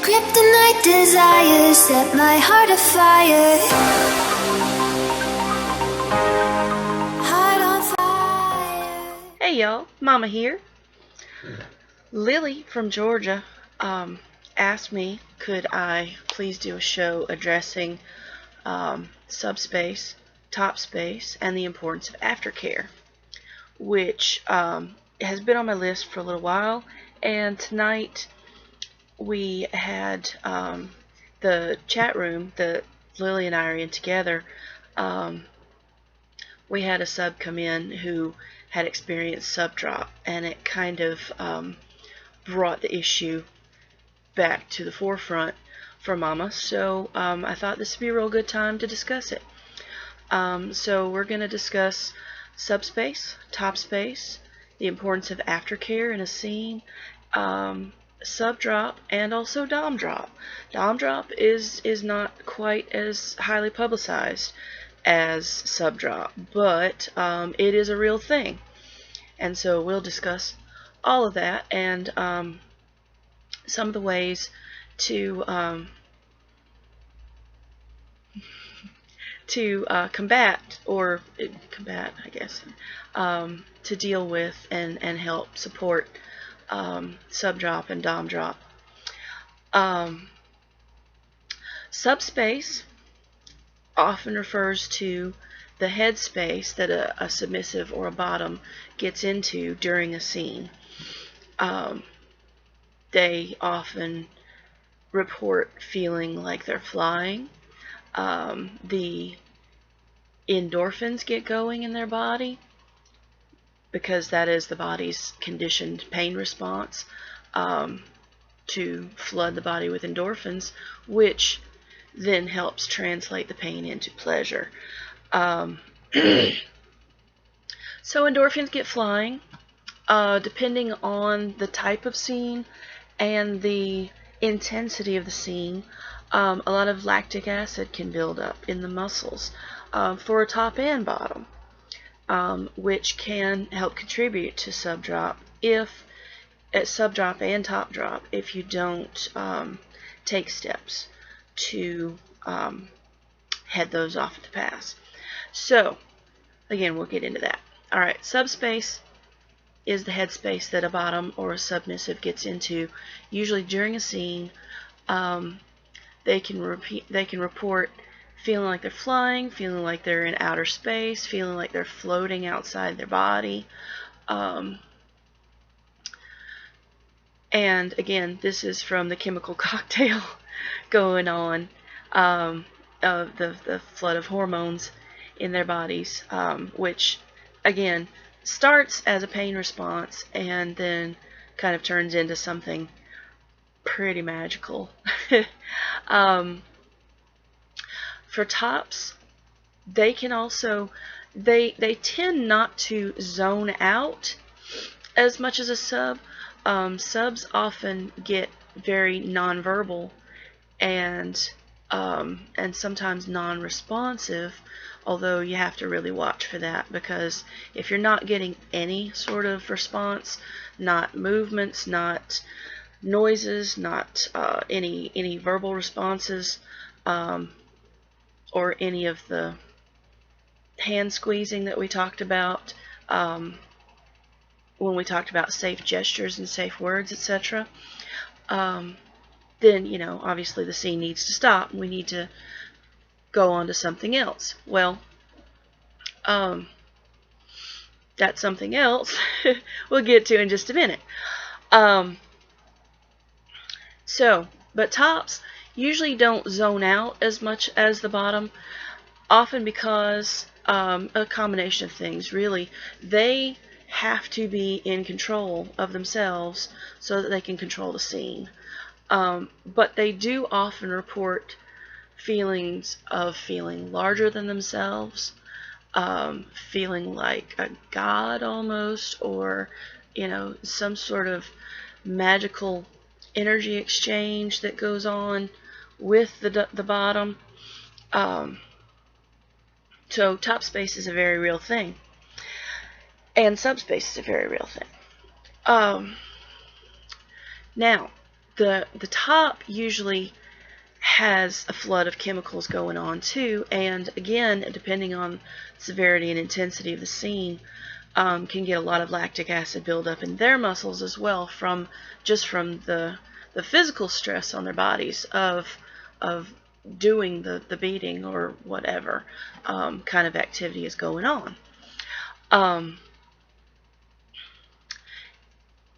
Kryptonite desires set my heart afire. Heart on fire. Hey y'all, Mama here. Lily from Georgia asked me could I please do a show addressing Subspace, Topspace, and the importance of aftercare, which has been on my list for a little while. And tonight we had the chat room that Lily and I are in together. We had a sub come in who had experienced sub drop, and it kind of brought the issue back to the forefront for Mama. So I thought this would be a real good time to discuss it. So we're going to discuss Subspace, Topspace, the importance of aftercare in a scene, sub drop, and also dom drop. Dom drop is not quite as highly publicized as sub drop, but it is a real thing. And so we'll discuss all of that and some of the ways to combat, I guess, to deal with and help support sub drop and dom drop. Subspace often refers to the headspace that a submissive or a bottom gets into during a scene. They often report feeling like they're flying. The endorphins get going in their body because that is the body's conditioned pain response to flood the body with endorphins, which then helps translate the pain into pleasure. So endorphins get flying. Depending on the type of scene and the intensity of the scene, a lot of lactic acid can build up in the muscles for a top and bottom, which can help contribute to sub drop and top drop if you don't take steps to head those off at the pass. So again, we'll get into that. Alright, subspace is the headspace that a bottom or a submissive gets into, usually during a scene. They can report feeling like they're flying, feeling like they're in outer space, feeling like they're floating outside their body. And again, this is from the chemical cocktail going on of the flood of hormones in their bodies, which again starts as a pain response and then kind of turns into something pretty magical. For tops, they can also they tend not to zone out as much as a sub. Subs often get very nonverbal and sometimes non-responsive, although you have to really watch for that, because if you're not getting any sort of response, not movements, not noises, not any verbal responses, or any of the hand squeezing that we talked about when we talked about safe gestures and safe words, etc., then, you know, obviously the scene needs to stop and we need to go on to something else. Well, that's something else we'll get to in just a minute. But tops usually don't zone out as much as the bottom, often because a combination of things, really. They have to be in control of themselves so that they can control the scene. But they do often report feelings of feeling larger than themselves, feeling like a god almost, or, you know, some sort of magical energy exchange that goes on with the bottom. So top space is a very real thing, and subspace is a very real thing. Now, the top usually has a flood of chemicals going on too, and again, depending on severity and intensity of the scene, can get a lot of lactic acid buildup in their muscles as well from the physical stress on their bodies of doing the beating or whatever kind of activity is going on.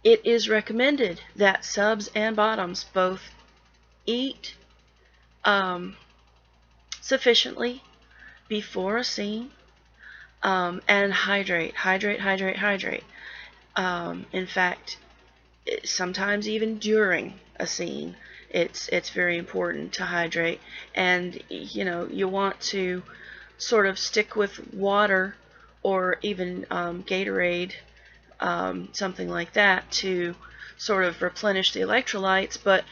It is recommended that subs and bottoms both eat sufficiently before a scene and hydrate. In fact, sometimes even during a scene, it's very important to hydrate, and you want to sort of stick with water or even Gatorade, something like that, to sort of replenish the electrolytes, but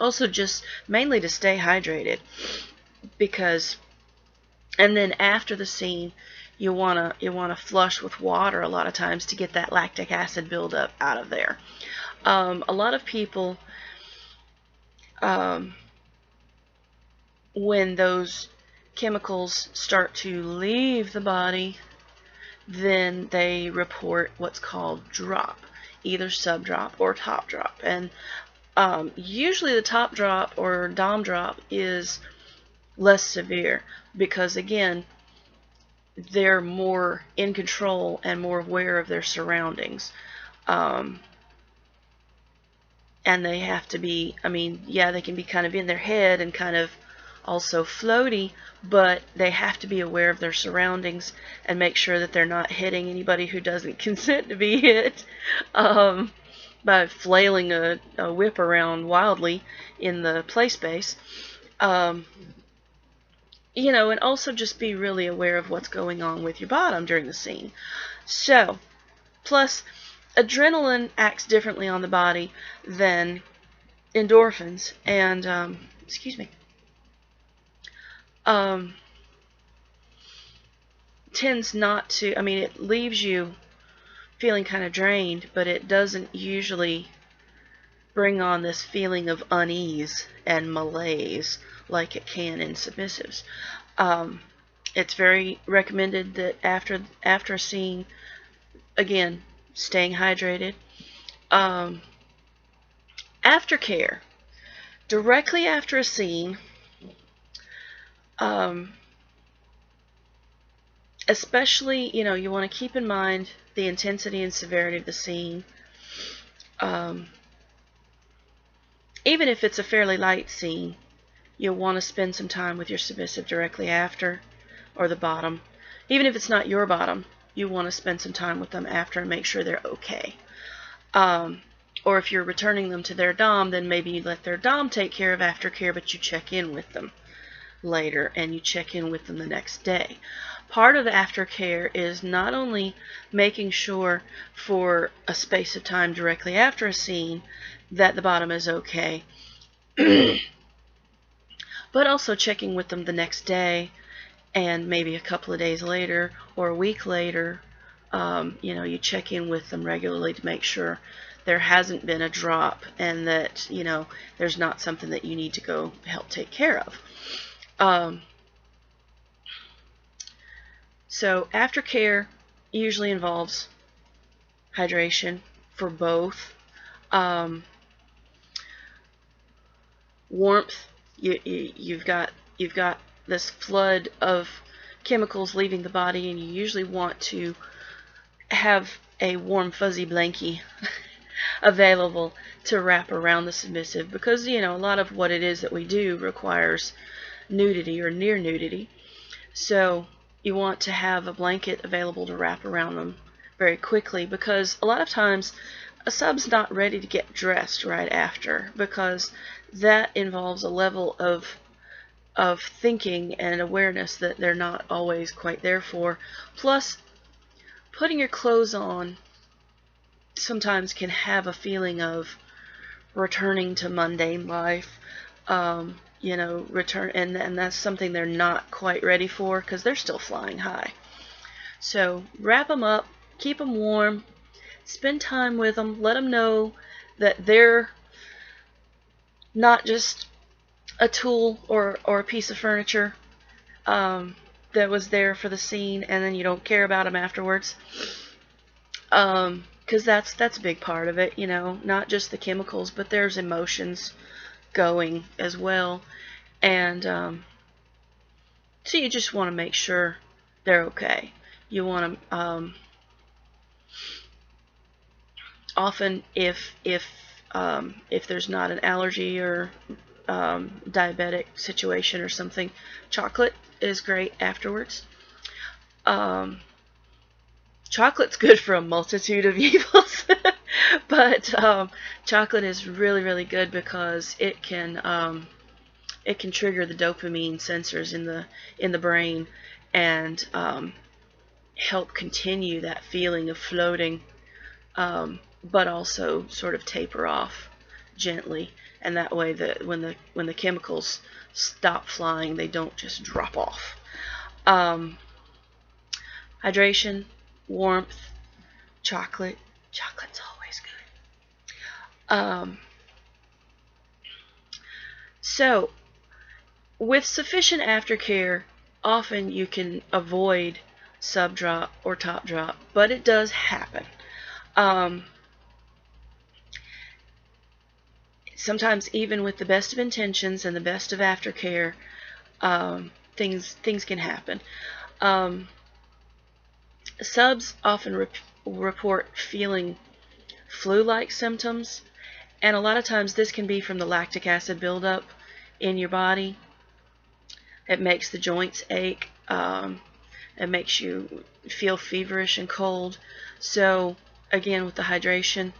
also just mainly to stay hydrated, because, and then after the scene, you wanna flush with water a lot of times to get that lactic acid buildup out of there. A lot of people, when those chemicals start to leave the body, then they report what's called drop, either sub drop or top drop. And usually the top drop or dom drop is less severe because, again, they're more in control and more aware of their surroundings. And they have to be, they can be kind of in their head and kind of also floaty, but they have to be aware of their surroundings and make sure that they're not hitting anybody who doesn't consent to be hit by flailing a whip around wildly in the play space. And also just be really aware of what's going on with your bottom during the scene. So, plus, adrenaline acts differently on the body than endorphins, and tends not to, it leaves you feeling kind of drained, but it doesn't usually bring on this feeling of unease and malaise like it can in submissives. It's very recommended that after a scene, again, staying hydrated. Aftercare. Directly after a scene, especially, you want to keep in mind the intensity and severity of the scene. Even if it's a fairly light scene, you'll want to spend some time with your submissive directly after, or the bottom. Even if it's not your bottom, you want to spend some time with them after and make sure they're okay. Or if you're returning them to their dom, then maybe you let their dom take care of aftercare, but you check in with them later, and you check in with them the next day. Part of the aftercare is not only making sure for a space of time directly after a scene that the bottom is okay, but also checking with them the next day and maybe a couple of days later or a week later. You check in with them regularly to make sure there hasn't been a drop and that, there's not something that you need to go help take care of. So aftercare usually involves hydration for both. Warmth. You've got this flood of chemicals leaving the body, and you usually want to have a warm fuzzy blankie available to wrap around the submissive, because a lot of what it is that we do requires nudity or near nudity. So you want to have a blanket available to wrap around them very quickly, because a lot of times a sub's not ready to get dressed right after, because that involves a level of thinking and awareness that they're not always quite there for. Plus, putting your clothes on sometimes can have a feeling of returning to mundane life, and that's something they're not quite ready for because they're still flying high. So wrap them up, keep them warm, spend time with them, let them know that they're not just a tool or a piece of furniture that was there for the scene, and then you don't care about them afterwards. Because that's a big part of it, not just the chemicals, but there's emotions going as well. And so you just want to make sure they're okay. You want to often if there's not an allergy or diabetic situation or something, chocolate is great afterwards. Chocolate's good for a multitude of evils, but chocolate is really, really good because it can trigger the dopamine sensors in the brain and help continue that feeling of floating, but also sort of taper off gently, and that way that when the chemicals stop flying, they don't just drop off. Hydration, warmth, chocolate's always good. So with sufficient aftercare, often you can avoid subdrop or top drop, but it does happen. Sometimes even with the best of intentions and the best of aftercare, things can happen. Subs often report feeling flu-like symptoms, and a lot of times this can be from the lactic acid buildup in your body. It makes the joints ache. It makes you feel feverish and cold. So again, with the hydration,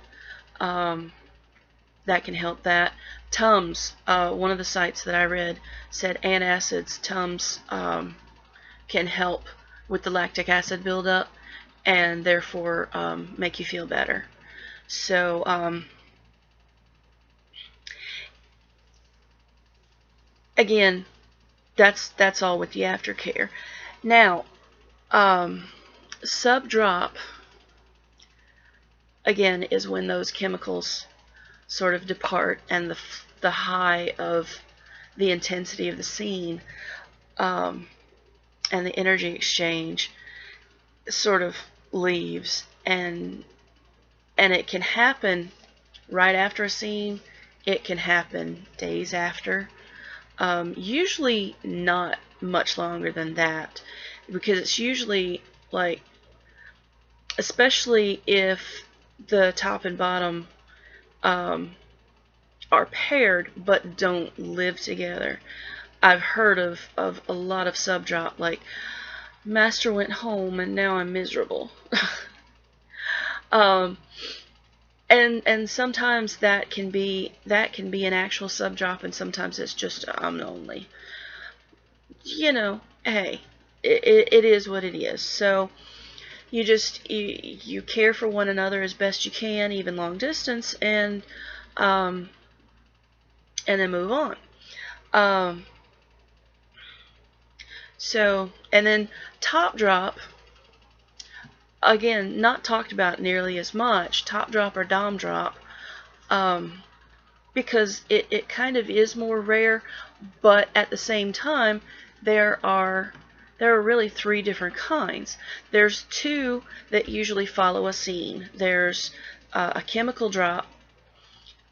that can help that. Tums, one of the sites that I read said antacids, Tums, can help with the lactic acid buildup and therefore make you feel better. So again, that's all with the aftercare. Now, subdrop again is when those chemicals sort of depart and the high of the intensity of the scene and the energy exchange sort of leaves, and it can happen right after a scene. It can happen days after. Usually not much longer than that, because it's usually like, especially if the top and bottom are paired but don't live together. I've heard of a lot of subdrop, like, master went home and now I'm miserable. And sometimes that can be an actual subdrop, and sometimes it's just I'm lonely. Hey, it is what it is. So you just you care for one another as best you can, even long distance, and then move on. So, and then top drop, again, not talked about nearly as much, top drop or dom drop, because it kind of is more rare, but at the same time, there are really three different kinds. There's two that usually follow a scene. There's a chemical drop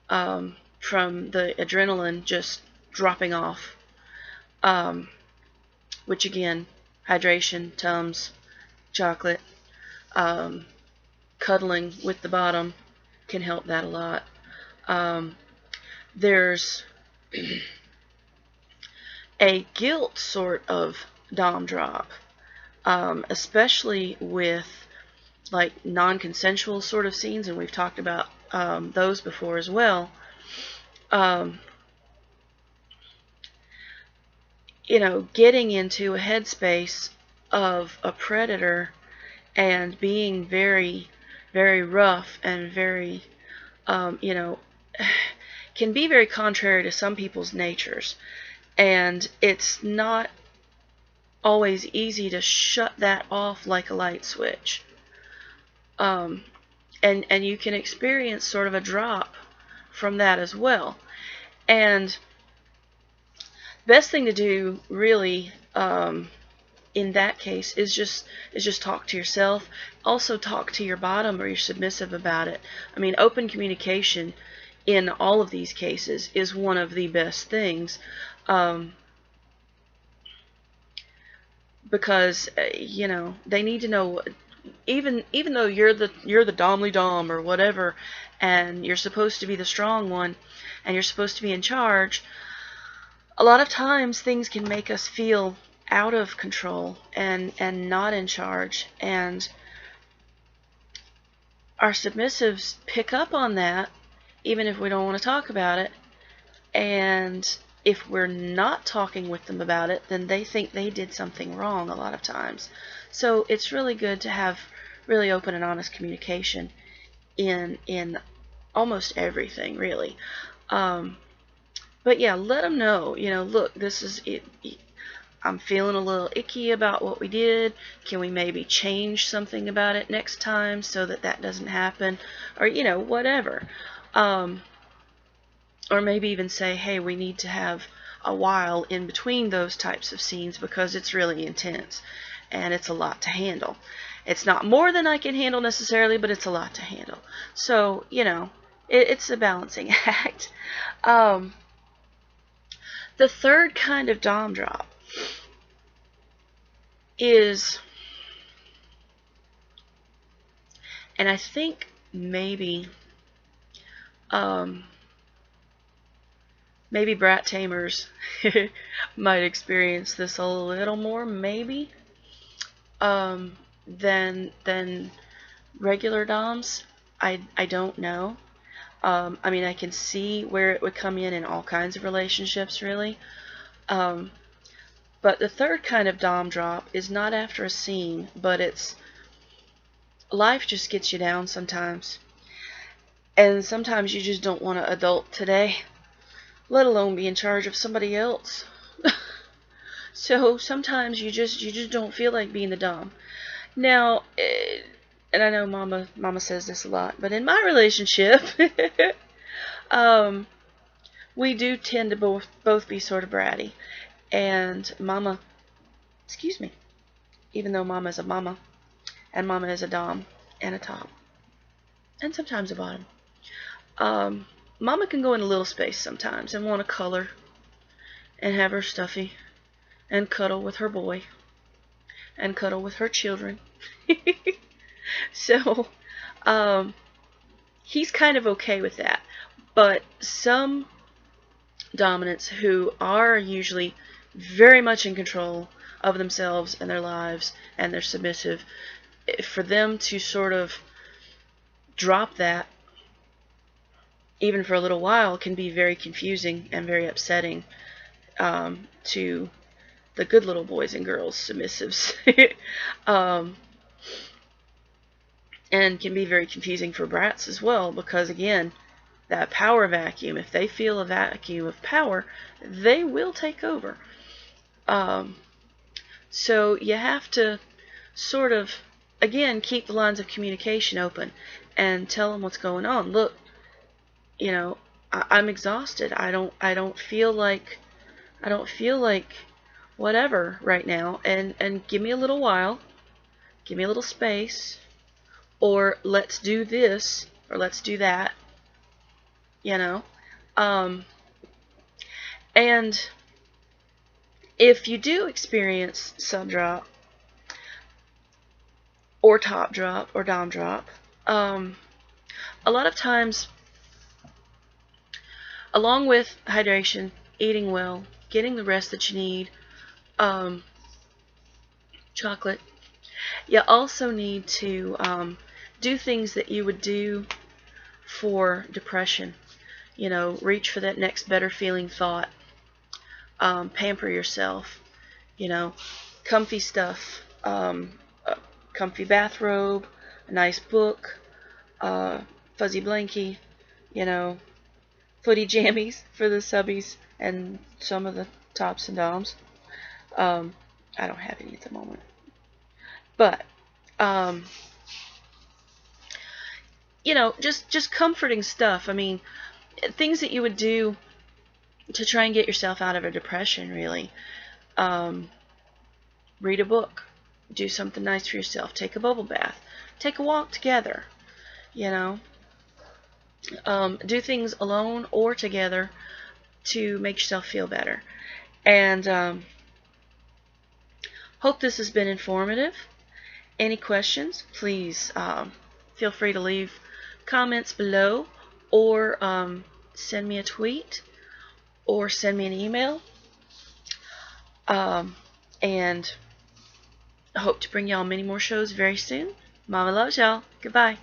from the adrenaline just dropping off, which again, hydration, Tums, chocolate, cuddling with the bottom can help that a lot. There's a guilt sort of dom drop, especially with like non-consensual sort of scenes, and we've talked about those before as well. Getting into a headspace of a predator and being very, very rough and very, can be very contrary to some people's natures. And it's not always easy to shut that off like a light switch. And you can experience sort of a drop from that as well. And best thing to do, really, in that case, is just talk to yourself. Also, talk to your bottom or your submissive about it. I mean, open communication in all of these cases is one of the best things, because you know, they need to know. Even though you're the domly dom or whatever, and you're supposed to be the strong one, and you're supposed to be in charge, a lot of times things can make us feel out of control and not in charge, and our submissives pick up on that, even if we don't want to talk about it. And if we're not talking with them about it, then they think they did something wrong a lot of times. So it's really good to have really open and honest communication in almost everything, really. But yeah, let them know, you know, look, this is it. I'm feeling a little icky about what we did. Can we maybe change something about it next time so that that doesn't happen? Or, you know, whatever. Or maybe even say, hey, we need to have a while in between those types of scenes because it's really intense and it's a lot to handle. It's not more than I can handle necessarily, but it's a lot to handle. So, you know, it's a balancing act. The third kind of dom drop is, and I think maybe maybe brat tamers might experience this a little more, maybe, than regular doms. I don't know. I mean, I can see where it would come in all kinds of relationships, really. But the third kind of dom drop is not after a scene, but it's life just gets you down sometimes. And sometimes you just don't want to adult today, let alone be in charge of somebody else. So sometimes you just don't feel like being the dom. Now, and I know Mama says this a lot, but in my relationship, we do tend to both be sort of bratty. And Mama, excuse me, even though Mama is a mama, and Mama is a dom and a top, and sometimes a bottom, Mama can go in a little space sometimes and want to color and have her stuffy and cuddle with her boy and cuddle with her children. So, he's kind of okay with that. But some dominants who are usually very much in control of themselves and their lives and they're submissive, for them to sort of drop that even for a little while can be very confusing and very upsetting to the good little boys and girls submissives. And can be very confusing for brats as well, because again, that power vacuum, if they feel a vacuum of power, they will take over. So you have to sort of, again, keep the lines of communication open and tell them what's going on. Look, you know, I'm exhausted. I don't feel like whatever right now, and give me a little while, give me a little space, or let's do this, or let's do that, you know. And if you do experience sub drop, or top drop, or dom drop, a lot of times, along with hydration, eating well, getting the rest that you need, chocolate, you also need to do things that you would do for depression. You know, reach for that next better feeling thought. Pamper yourself. You know, comfy stuff. A comfy bathrobe, a nice book, fuzzy blankie, you know, footy jammies for the subbies and some of the tops and doms. I don't have any at the moment. But, you know, just comforting stuff. I mean, things that you would do to try and get yourself out of a depression, really. Read a book. Do something nice for yourself. Take a bubble bath. Take a walk together. You know. Do things alone or together to make yourself feel better. And hope this has been informative. Any questions, please feel free to leave comments below, or send me a tweet, or send me an email. And I hope to bring y'all many more shows very soon. Mama loves y'all. Goodbye.